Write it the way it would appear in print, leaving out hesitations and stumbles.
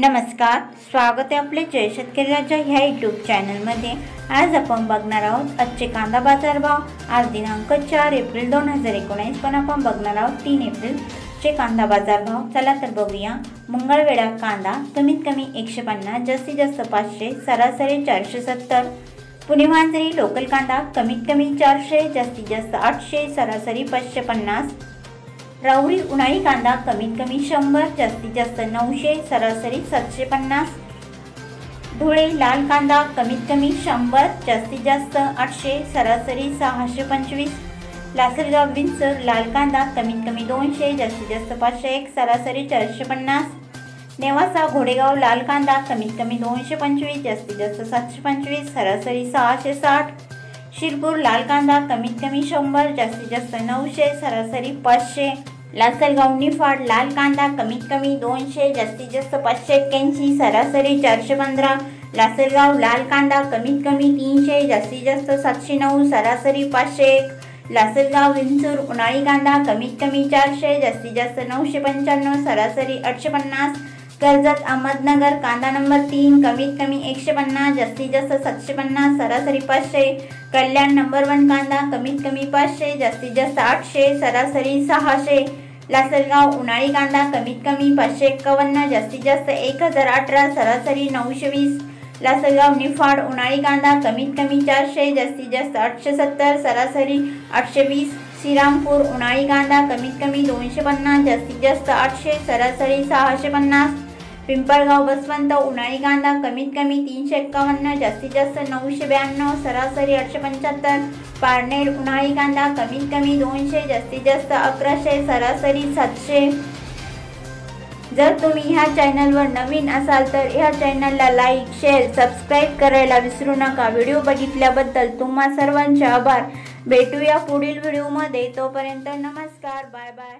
नमस्कार, स्वागत आहे आपले जय शेतकरी राजा ह्या यूट्यूब चॅनलमध्ये। आज आपण बघणार आहोत आजचे कांदा बाजार भाव। आज दिनांक 4 एप्रिल 2019, पण आपण बघणार आहोत 3 एप्रिलचे कांदा बाजार भाव। चला तर बघूया। मंगळवेढा कांदा कमीत कमी 150, जास्तीत जास्त 500, सरासरी 470। पुणे मांजरी लोकल कांदा कमीत कमी 400, जास्तीत जास्त 800, सरासरी 550। राहुरी उन्हाळी कांदा कमीत कमी 100, जास्तीत जास्त 900, सरासरी 750। धुळे लाल कांदा कमीत कमी 100, जास्तीत जास्त 800, सरासरी 625। लासलगाव विंचूर लाल कांदा कमीत कमी 200, जास्तीत जास्त 501, सरासरी 450। नेवासा घोडेगाव लाल कांदा कमीत कमी 225, जास्तीत जास्त 725, सरासरी 660। शिरपूर लाल कांदा कमीत कमी 100, जास्तीत जास्त 900, सरासरी 500। लासलगाव निफाड लाल कांदा कमीत कमी 200, जास्तीत जास्त 581, सरासरी 415। लासलगाव लाल कांदा कमीत कमी 300, जास्तीत जास्त 709, सरासरी 501। लासलगाव विंचूर उन्हाळी कांदा कमीत कमी 400, जास्तीत जास्त 995, सरासरी 850। कर्जत अहमदनगर कांदा नंबर 3 कमीत कमी 150, जास्तीत जास्त 750, सरासरी 500। कल्याण नंबर 1 कांदा कमीत कमी 500, जास्तीत जास्त 800, सरासरी 600। लासलगाव उन्हाळी कांदा कमीत कमी 551, जास्तीत जास्त 1018, सरासरी 920। लासलगाव निफाड उन्हाळी कांदा कमीत कमी 400, जास्तीत जास्त 870, सरासरी 820। श्रीरामपूर उन्हाळी कांदा कमीत कमी 250, जास्तीत जास्त 800, सरासरी 650। पिंपळगाव बसवंत उन्हाळी कांदा कमीत कमी 351, जास्तीत जास्त 992, सरासरी 875। पारनेर उन्हाळी कांदा कमीत कमी 200, जास्तीत जास्त 1100, सरासरी 700। जर तुम्ही ह्या चॅनलवर नवीन असाल तर ह्या चॅनलला लाईक, शेअर, सबस्क्राईब करायला विसरू नका। व्हिडिओ बघितल्याबद्दल तुम्हा सर्वांचे आभार। भेटूया पुढील व्हिडिओमध्ये, तोपर्यंत नमस्कार, बाय बाय।